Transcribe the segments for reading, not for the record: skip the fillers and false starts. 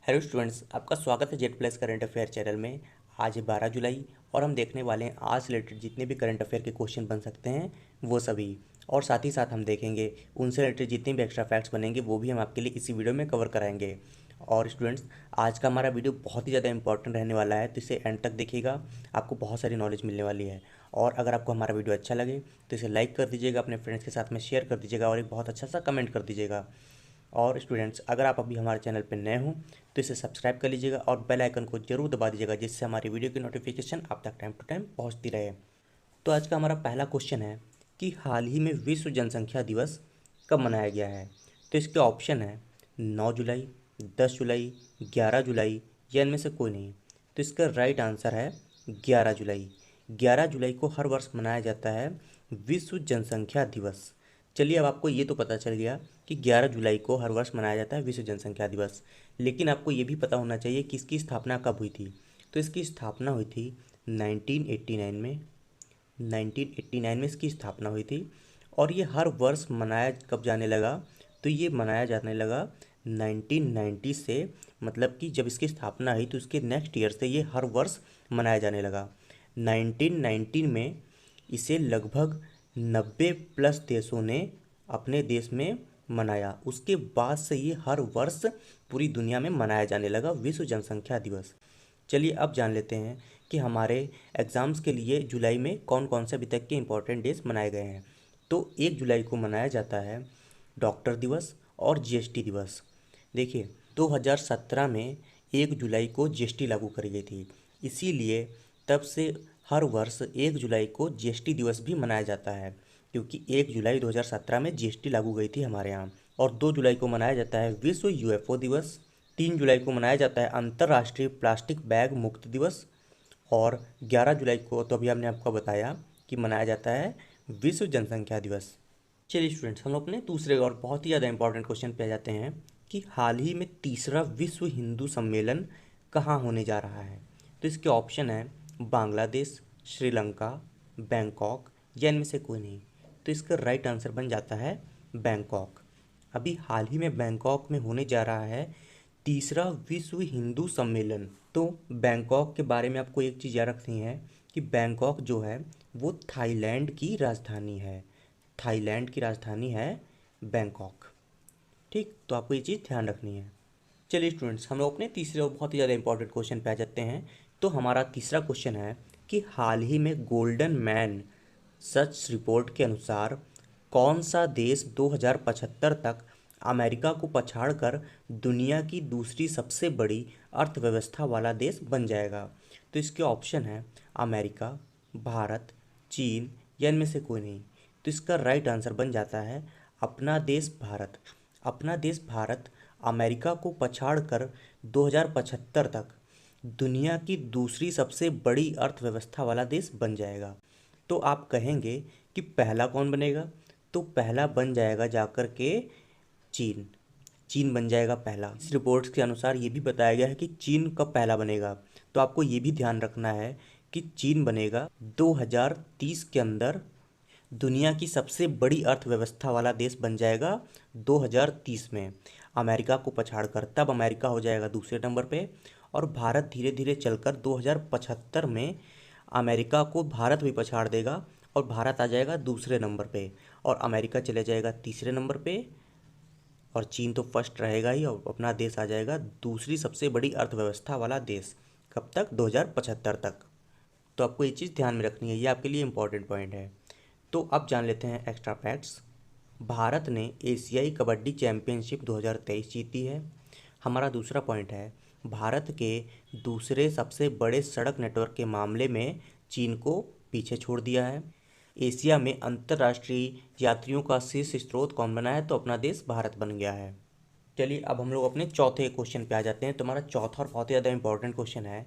Hello students, आपका स्वागत है Z plus current affair channel में। आज है 12 जुलाई और हम देखने वाले हैं आज से रिलेटेड जितने भी करंट अफेयर के क्वेश्चन बन सकते हैं वो सभी, और साथ ही साथ हम देखेंगे उनसे रिलेटेड जितने भी एक्स्ट्रा फैक्ट्स बनेंगे वो भी हम आपके लिए इसी वीडियो में कवर कराएंगे। और स्टूडेंट्स, आज का हमारा वीडियो बहुत ही ज़्यादा इंपॉर्टेंट रहने वाला है, तो इसे एंड तक देखिएगा, आपको बहुत सारी नॉलेज मिलने वाली है। और अगर आपको हमारा वीडियो अच्छा लगे तो इसे लाइक कर दीजिएगा, अपने फ्रेंड्स के साथ में शेयर कर दीजिएगा और एक बहुत अच्छा सा कमेंट कर दीजिएगा। और स्टूडेंट्स, अगर आप अभी हमारे चैनल पर नए हों तो इसे सब्सक्राइब कर लीजिएगा और बेल आइकन को जरूर दबा दीजिएगा, जिससे हमारी वीडियो की नोटिफिकेशन आप तक टाइम टू टाइम पहुंचती रहे। तो आज का हमारा पहला क्वेश्चन है कि हाल ही में विश्व जनसंख्या दिवस कब मनाया गया है। तो इसके ऑप्शन है 9 जुलाई, 10 जुलाई, 11 जुलाई या इनमें से कोई नहीं। तो इसका राइट आंसर है 11 जुलाई। 11 जुलाई को हर वर्ष मनाया जाता है विश्व जनसंख्या दिवस। चलिए, अब आपको ये तो पता चल गया कि 11 जुलाई को हर वर्ष मनाया जाता है विश्व जनसंख्या दिवस, लेकिन आपको ये भी पता होना चाहिए कि इसकी स्थापना कब हुई थी। तो इसकी स्थापना हुई थी 1989 में। 1989 में इसकी स्थापना हुई थी और ये हर वर्ष मनाया कब जाने लगा, तो ये मनाया जाने लगा 1990 से, मतलब कि जब इसकी स्थापना हुई तो उसके नेक्स्ट ईयर से ये हर वर्ष मनाया जाने लगा। 1919 में इसे लगभग 90 प्लस देशों ने अपने देश में मनाया। उसके बाद से ये हर वर्ष पूरी दुनिया में मनाया जाने लगा विश्व जनसंख्या दिवस। चलिए, अब जान लेते हैं कि हमारे एग्ज़ाम्स के लिए जुलाई में कौन कौन से अभी तक के इम्पोर्टेंट डेज मनाए गए हैं। तो 1 जुलाई को मनाया जाता है डॉक्टर दिवस और जीएसटी दिवस। देखिए, 2017 में 1 जुलाई को जीएसटी लागू करी गई थी, इसीलिए तब से हर वर्ष 1 जुलाई को जीएसटी दिवस भी मनाया जाता है, क्योंकि 1 जुलाई 2017 में जीएसटी लागू गई थी हमारे यहाँ। और 2 जुलाई को मनाया जाता है विश्व यूएफओ दिवस। 3 जुलाई को मनाया जाता है अंतर्राष्ट्रीय प्लास्टिक बैग मुक्त दिवस। और 11 जुलाई को तो अभी हमने आपको बताया कि मनाया जाता है विश्व जनसंख्या दिवस। चलिए स्टूडेंट्स, हम लोग अपने दूसरे और बहुत ही ज़्यादा इंपॉर्टेंट क्वेश्चन पे आ जाते हैं कि हाल ही में तीसरा विश्व हिंदू सम्मेलन कहाँ होने जा रहा है। तो इसके ऑप्शन है बांग्लादेश, श्रीलंका, बैंकॉक या इनमें से कोई नहीं। तो इसका राइट आंसर बन जाता है बैंकॉक। अभी हाल ही में बैंकॉक में होने जा रहा है तीसरा विश्व हिंदू सम्मेलन। तो बैंकॉक के बारे में आपको एक चीज़ याद रखनी है कि बैंकॉक जो है वो थाईलैंड की राजधानी है। थाईलैंड की राजधानी है बैंकॉक। ठीक, तो आपको ये चीज़ ध्यान रखनी है। चलिए स्टूडेंट्स, हम लोग अपने तीसरे और बहुत ही ज़्यादा इंपॉर्टेंट क्वेश्चन पे आ जाते हैं। तो हमारा तीसरा क्वेश्चन है कि हाल ही में गोल्डन मैन सच रिपोर्ट के अनुसार कौन सा देश 2075 तक अमेरिका को पछाड़कर दुनिया की दूसरी सबसे बड़ी अर्थव्यवस्था वाला देश बन जाएगा। तो इसके ऑप्शन है अमेरिका, भारत, चीन या इनमें से कोई नहीं। तो इसका राइट आंसर बन जाता है अपना देश भारत। अपना देश भारत अमेरिका को पछाड़कर 2075 तक दुनिया की दूसरी सबसे बड़ी अर्थव्यवस्था वाला देश बन जाएगा। तो आप कहेंगे कि पहला कौन बनेगा, तो पहला बन जाएगा जाकर के चीन। चीन बन जाएगा पहला। इस रिपोर्ट्स के अनुसार ये भी बताया गया है कि चीन कब पहला बनेगा। तो आपको ये भी ध्यान रखना है कि चीन बनेगा 2030 के अंदर दुनिया की सबसे बड़ी अर्थव्यवस्था वाला देश बन जाएगा 2030 में, अमेरिका को पछाड़कर। तब अमेरिका हो जाएगा दूसरे नंबर पे और भारत धीरे धीरे चलकर 2075 में अमेरिका को भारत भी पछाड़ देगा और भारत आ जाएगा दूसरे नंबर पे और अमेरिका चले जाएगा तीसरे नंबर पे और चीन तो फर्स्ट रहेगा ही और अपना देश आ जाएगा दूसरी सबसे बड़ी अर्थव्यवस्था वाला देश। कब तक? 2075 तक। तो आपको ये चीज़ ध्यान में रखनी है, ये आपके लिए इंपॉर्टेंट पॉइंट है। तो अब जान लेते हैं एक्स्ट्रा फैक्ट्स। भारत ने एशियाई कबड्डी चैंपियनशिप 2023 जीती है। हमारा दूसरा पॉइंट है भारत के दूसरे सबसे बड़े सड़क नेटवर्क के मामले में चीन को पीछे छोड़ दिया है। एशिया में अंतर्राष्ट्रीय यात्रियों का शीर्ष स्रोत कौन बना है, तो अपना देश भारत बन गया है। चलिए, अब हम लोग अपने चौथे क्वेश्चन पे आ जाते हैं। तो हमारा चौथा और बहुत ही ज़्यादा इंपॉर्टेंट क्वेश्चन है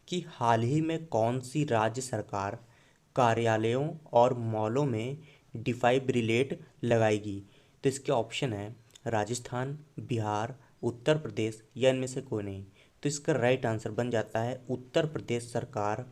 कि हाल ही में कौन सी राज्य सरकार कार्यालयों और मॉलों में डिफाइब्रिलेट लगाएगी। तो इसके ऑप्शन है राजस्थान, बिहार, उत्तर प्रदेश या इनमें से कोई नहीं। तो इसका राइट आंसर बन जाता है उत्तर प्रदेश सरकार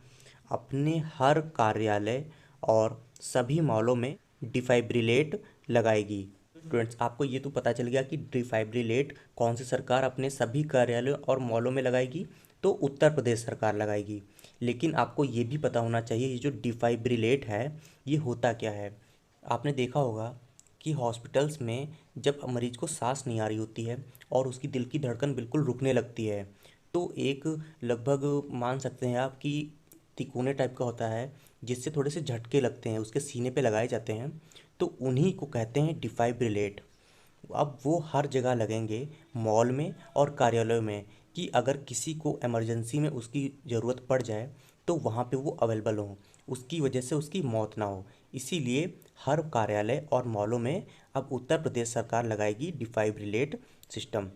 अपने हर कार्यालय और सभी मॉलों में डिफाइब्रिलेट लगाएगी। स्टूडेंट्स, आपको ये तो पता चल गया कि डिफाइब्रिलेट कौन सी सरकार अपने सभी कार्यालयों और मॉलों में लगाएगी, तो उत्तर प्रदेश सरकार लगाएगी। लेकिन आपको ये भी पता होना चाहिए ये जो डिफाइब्रिलेट है ये होता क्या है। आपने देखा होगा कि हॉस्पिटल्स में जब मरीज को सांस नहीं आ रही होती है और उसकी दिल की धड़कन बिल्कुल रुकने लगती है, तो एक लगभग मान सकते हैं आप कि तिकोने टाइप का होता है जिससे थोड़े से झटके लगते हैं, उसके सीने पे लगाए जाते हैं, तो उन्हीं को कहते हैं डिफाइब्रिलेट। अब वो हर जगह लगेंगे, मॉल में और कार्यालयों में, कि अगर किसी को इमरजेंसी में उसकी ज़रूरत पड़ जाए तो वहाँ पे वो अवेलेबल हो, उसकी वजह से उसकी मौत ना हो। इसीलिए हर कार्यालय और मॉलों में अब उत्तर प्रदेश सरकार लगाएगी डिफाइब्रिलेट सिस्टम।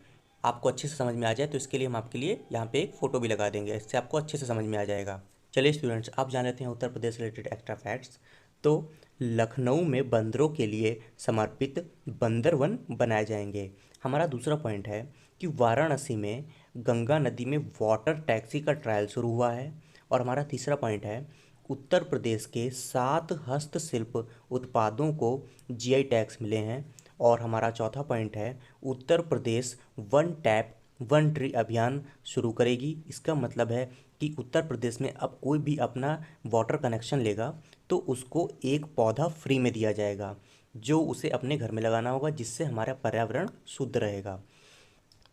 आपको अच्छे से समझ में आ जाए तो इसके लिए हम आपके लिए यहाँ पे एक फ़ोटो भी लगा देंगे, इससे आपको अच्छे से समझ में आ जाएगा। चलिए स्टूडेंट्स, आप जान लेते हैं Uttar Pradesh related extra facts. तो लखनऊ में बंदरों के लिए समर्पित बंदर वन बनाए जाएंगे। हमारा दूसरा पॉइंट है कि वाराणसी में गंगा नदी में वाटर टैक्सी का ट्रायल शुरू हुआ है। और हमारा तीसरा पॉइंट है उत्तर प्रदेश के 7 हस्तशिल्प उत्पादों को जीआई टैग्स मिले हैं। और हमारा चौथा पॉइंट है Uttar Pradesh one tap one tree अभियान शुरू करेगी। इसका मतलब है कि उत्तर प्रदेश में अब कोई भी अपना वाटर कनेक्शन लेगा तो उसको एक पौधा फ्री में दिया जाएगा, जो उसे अपने घर में लगाना होगा, जिससे हमारा पर्यावरण शुद्ध रहेगा।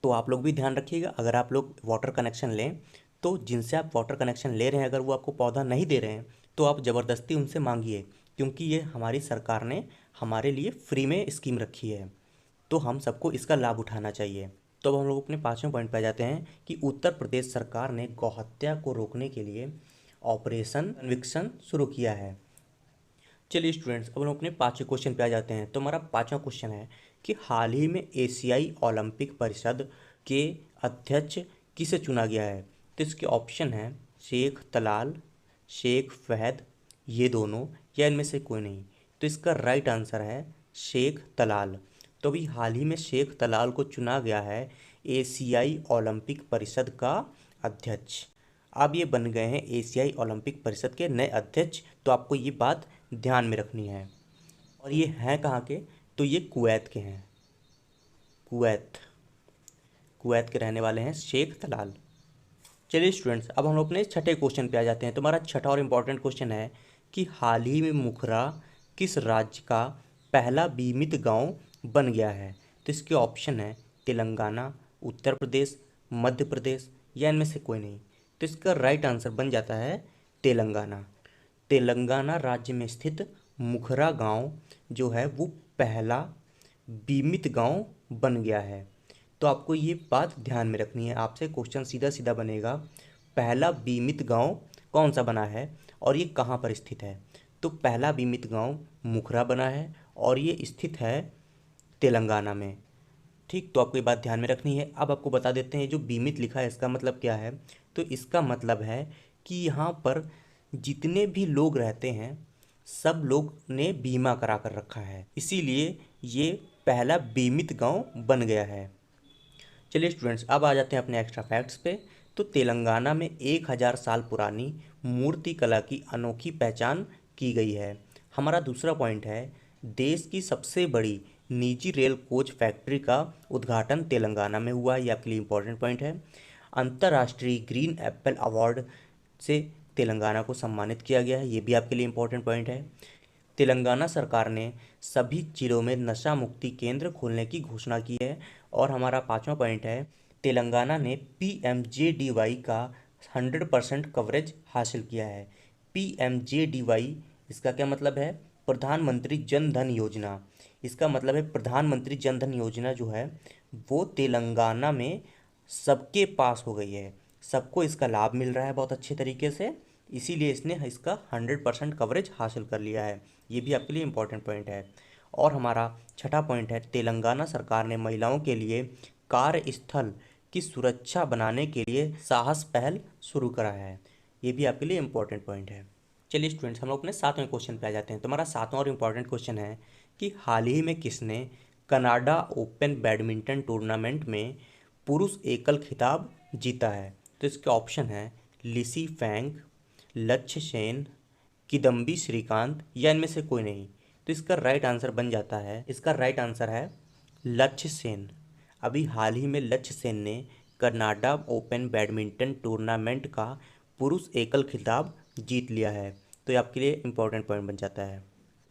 तो आप लोग भी ध्यान रखिएगा, अगर आप लोग वाटर कनेक्शन लें तो जिनसे आप वाटर कनेक्शन ले रहे हैं अगर वो आपको पौधा नहीं दे रहे हैं तो आप ज़बरदस्ती उनसे मांगिए, क्योंकि ये हमारी सरकार ने हमारे लिए फ्री में स्कीम रखी है, तो हम सबको इसका लाभ उठाना चाहिए। तो अब हम लोग अपने पाँचवें पॉइंट पे आ जाते हैं कि उत्तर प्रदेश सरकार ने गौहत्या को रोकने के लिए ऑपरेशन कन्विक्शन शुरू किया है। चलिए स्टूडेंट्स, अब हम अपने पाँचवें क्वेश्चन पे आ जाते हैं। तो हमारा पाँचवा क्वेश्चन है कि हाल ही में एशियाई ओलंपिक परिषद के अध्यक्ष किसे चुना गया है। तो इसके ऑप्शन हैं शेख तलाल, शेख फहद, ये दोनों, या इनमें से कोई नहीं। तो इसका राइट आंसर है शेख तलाल। तो अभी हाल ही में शेख तलाल को चुना गया है एशियाई ओलंपिक परिषद का अध्यक्ष। अब ये बन गए हैं एशियाई ओलंपिक परिषद के नए अध्यक्ष। तो आपको ये बात ध्यान में रखनी है। और ये हैं कहाँ के, तो ये कुवैत के हैं। कुवैत कुवैत के रहने वाले हैं शेख तलाल। चलिए स्टूडेंट्स, अब हम लोग अपने छठे क्वेश्चन पे आ जाते हैं। तो हमारा छठा और इम्पॉर्टेंट क्वेश्चन है कि हाल ही में मुखरा किस राज्य का पहला बीमित गांव बन गया है। तो इसके ऑप्शन है तेलंगाना, उत्तर प्रदेश, मध्य प्रदेश, या इनमें से कोई नहीं। तो इसका राइट आंसर बन जाता है तेलंगाना। तेलंगाना राज्य में स्थित मुखरा गांव जो है वो पहला बीमित गांव बन गया है। तो आपको ये बात ध्यान में रखनी है, आपसे क्वेश्चन सीधा सीधा बनेगा, पहला बीमित गांव कौन सा बना है और ये कहाँ पर स्थित है। तो पहला बीमित गांव मुखरा बना है और ये स्थित है तेलंगाना में। ठीक, तो आपको ये बात ध्यान में रखनी है। अब आपको बता देते हैं जो बीमित लिखा है इसका मतलब क्या है। तो इसका मतलब है कि यहाँ पर जितने भी लोग रहते हैं सब लोग ने बीमा करा कर रखा है, इसीलिए ये पहला बीमित गांव बन गया है। चलिए स्टूडेंट्स, अब आ जाते हैं अपने एक्स्ट्रा फैक्ट्स पे। तो तेलंगाना में 1000 साल पुरानी मूर्ति कला की अनोखी पहचान की गई है। हमारा दूसरा पॉइंट है देश की सबसे बड़ी निजी रेल कोच फैक्ट्री का उद्घाटन तेलंगाना में हुआ है। ये आपके लिए इंपॉर्टेंट पॉइंट है। अंतर्राष्ट्रीय ग्रीन एप्पल अवार्ड से तेलंगाना को सम्मानित किया गया है। ये भी आपके लिए इंपॉर्टेंट पॉइंट है। तेलंगाना सरकार ने सभी जिलों में नशा मुक्ति केंद्र खोलने की घोषणा की है। और हमारा पांचवा पॉइंट है तेलंगाना ने PMJDY का 100% कवरेज हासिल किया है। PMJDY इसका क्या मतलब है, प्रधानमंत्री जन धन योजना। इसका मतलब है प्रधानमंत्री जन धन योजना जो है वो तेलंगाना में सबके पास हो गई है, सबको इसका लाभ मिल रहा है बहुत अच्छे तरीके से, इसीलिए इसने इसका 100% कवरेज हासिल कर लिया है। ये भी आपके लिए इम्पोर्टेंट पॉइंट है। और हमारा छठा पॉइंट है तेलंगाना सरकार ने महिलाओं के लिए कार्यस्थल की सुरक्षा बनाने के लिए साहस पहल शुरू करा है। ये भी आपके लिए इम्पोर्टेंट पॉइंट है। चलिए स्टूडेंट्स, हम लोग अपने सातवें क्वेश्चन पे आ जाते हैं। तो हमारा सातवां और इम्पोर्टेंट क्वेश्चन है कि हाल ही में किसने कनाडा ओपन बैडमिंटन टूर्नामेंट में पुरुष एकल खिताब जीता है। तो इसके ऑप्शन है लिसी फैंग, लक्ष्य सेन, किदम्बी श्रीकांत, या इनमें से कोई नहीं। तो तो इसका राइट आंसर बन जाता है, इसका राइट आंसर है लक्ष्य सेन। अभी हाल ही में लक्ष्य सेन ने कनाडा ओपन बैडमिंटन टूर्नामेंट का पुरुष एकल खिताब जीत लिया है। तो ये आपके लिए इंपॉर्टेंट पॉइंट बन जाता है।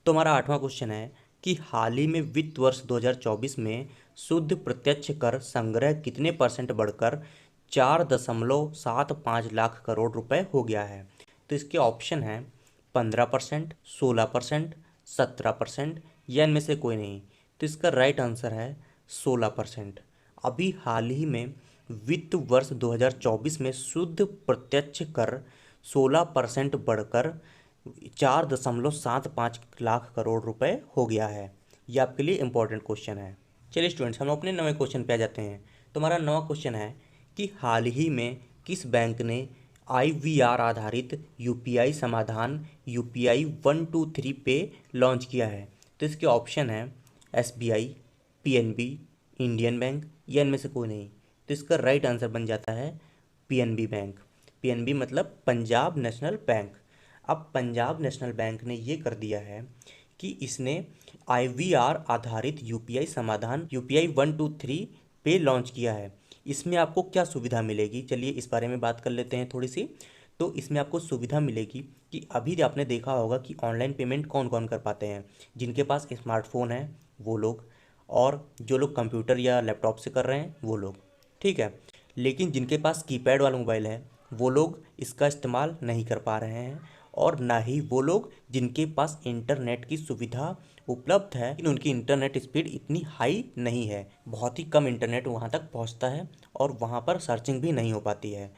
तो हमारा 8वां क्वेश्चन है कि हाल ही में वित्त वर्ष 2024 में शुद्ध प्रत्यक्ष कर संग्रह कितने परसेंट बढ़कर 4.75 लाख करोड़ रुपए हो गया है। तो इसके ऑप्शन है 15%, 16%, 17% या इनमें से कोई नहीं। तो इसका राइट आंसर है 16%। अभी हाल ही में वित्त वर्ष 2024 में शुद्ध प्रत्यक्ष कर 16% बढ़कर 4.75 लाख करोड़ रुपए हो गया है। ये आपके लिए इंपॉर्टेंट क्वेश्चन है। चलिए स्टूडेंट्स, हम अपने नए क्वेश्चन पे आ जाते हैं। तो हमारा नवा क्वेश्चन है कि हाल ही में किस बैंक ने IVR आधारित यूपीआई समाधान यूपीआई 123 पे लॉन्च किया है। तो इसके ऑप्शन है SBI, PNB, इंडियन बैंक या इनमें से कोई नहीं। तो इसका राइट आंसर बन जाता है PNB बैंक। PNB मतलब पंजाब नेशनल बैंक। अब पंजाब नेशनल बैंक ने ये कर दिया है कि इसने IVR आधारित यूपीआई समाधान यूपीआई 123 पे लॉन्च किया है। इसमें आपको क्या सुविधा मिलेगी, चलिए इस बारे में बात कर लेते हैं थोड़ी सी। तो इसमें आपको सुविधा मिलेगी कि अभी आपने देखा होगा कि ऑनलाइन पेमेंट कौन कौन कर पाते हैं। जिनके पास स्मार्टफोन है वो लोग, और जो लोग कंप्यूटर या लैपटॉप से कर रहे हैं वो लोग, ठीक है। लेकिन जिनके पास कीपैड वाला मोबाइल है वो लोग इसका इस्तेमाल नहीं कर पा रहे हैं, और ना ही वो लोग जिनके पास इंटरनेट की सुविधा उपलब्ध है लेकिन उनकी इंटरनेट स्पीड इतनी हाई नहीं है, बहुत ही कम इंटरनेट वहाँ तक पहुँचता है और वहाँ पर सर्चिंग भी नहीं हो पाती है।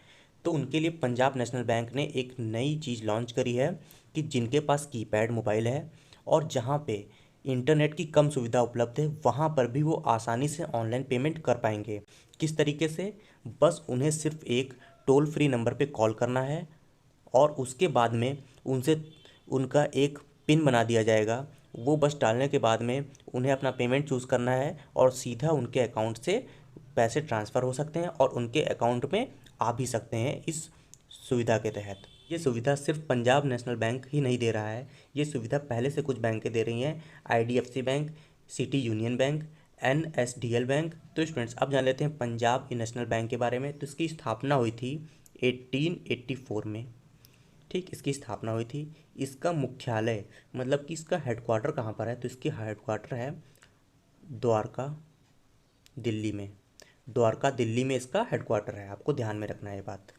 तो उनके लिए पंजाब नेशनल बैंक ने एक नई चीज़ लॉन्च करी है कि जिनके पास कीपैड मोबाइल है और जहाँ पे इंटरनेट की कम सुविधा उपलब्ध है वहाँ पर भी वो आसानी से ऑनलाइन पेमेंट कर पाएंगे। किस तरीके से? बस उन्हें सिर्फ एक टोल फ्री नंबर पे कॉल करना है और उसके बाद में उनसे उनका एक पिन बना दिया जाएगा। वो बस डालने के बाद में उन्हें अपना पेमेंट चूज़ करना है और सीधा उनके अकाउंट से पैसे ट्रांसफ़र हो सकते हैं और उनके अकाउंट में आ भी सकते हैं इस सुविधा के तहत। ये सुविधा सिर्फ पंजाब नेशनल बैंक ही नहीं दे रहा है, ये सुविधा पहले से कुछ बैंकें दे रही हैं, IDFC bank, city union bank, NSDL bank. तो स्टूडेंट्स अब जान लेते हैं पंजाब नेशनल बैंक के बारे में। तो इसकी स्थापना हुई थी 1884 में, ठीक, इसकी स्थापना हुई थी। इसका मुख्यालय मतलब कि इसका हेडक्वार्टर कहाँ पर है? तो इसकी हेडक्वार्टर है द्वारका, दिल्ली में। द्वारका दिल्ली में इसका हेडक्वार्टर है, आपको ध्यान में रखना है ये बात।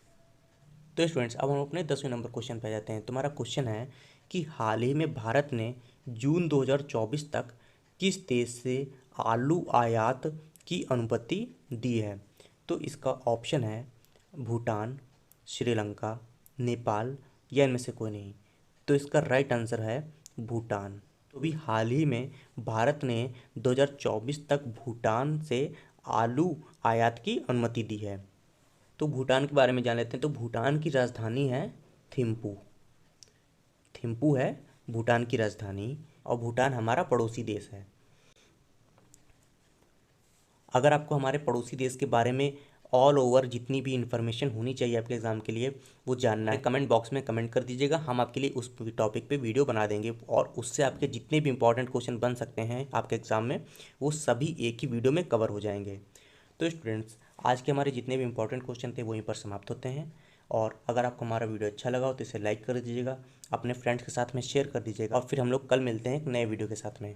तो स्टूडेंट्स अब हम अपने 10वें नंबर क्वेश्चन पे जाते हैं। तुम्हारा क्वेश्चन है कि हाल ही में भारत ने जून 2024 तक किस देश से आलू आयात की अनुमति दी है। तो इसका ऑप्शन है भूटान, श्रीलंका, नेपाल या इनमें से कोई नहीं। तो इसका राइट आंसर है भूटान। तो भी हाल ही में भारत ने 2024 तक भूटान से आलू आयात की अनुमति दी है। तो भूटान के बारे में जान लेते हैं। तो भूटान की राजधानी है थिम्पू। थिम्पू है भूटान की राजधानी और भूटान हमारा पड़ोसी देश है। अगर आपको हमारे पड़ोसी देश के बारे में ऑल ओवर जितनी भी इन्फॉर्मेशन होनी चाहिए आपके एग्ज़ाम के लिए वो जानना है, कमेंट बॉक्स में कमेंट कर दीजिएगा। हम आपके लिए उस टॉपिक पे वीडियो बना देंगे और उससे आपके जितने भी इंपॉर्टेंट क्वेश्चन बन सकते हैं आपके एग्ज़ाम में वो सभी एक ही वीडियो में कवर हो जाएंगे। तो स्टूडेंट्स आज के हमारे जितने भी इंपॉर्टेंट क्वेश्चन थे वहीं पर समाप्त होते हैं। और अगर आपको हमारा वीडियो अच्छा लगा हो तो इसे लाइक कर दीजिएगा, अपने फ्रेंड्स के साथ में शेयर कर दीजिएगा और फिर हम लोग कल मिलते हैं एक नए वीडियो के साथ में।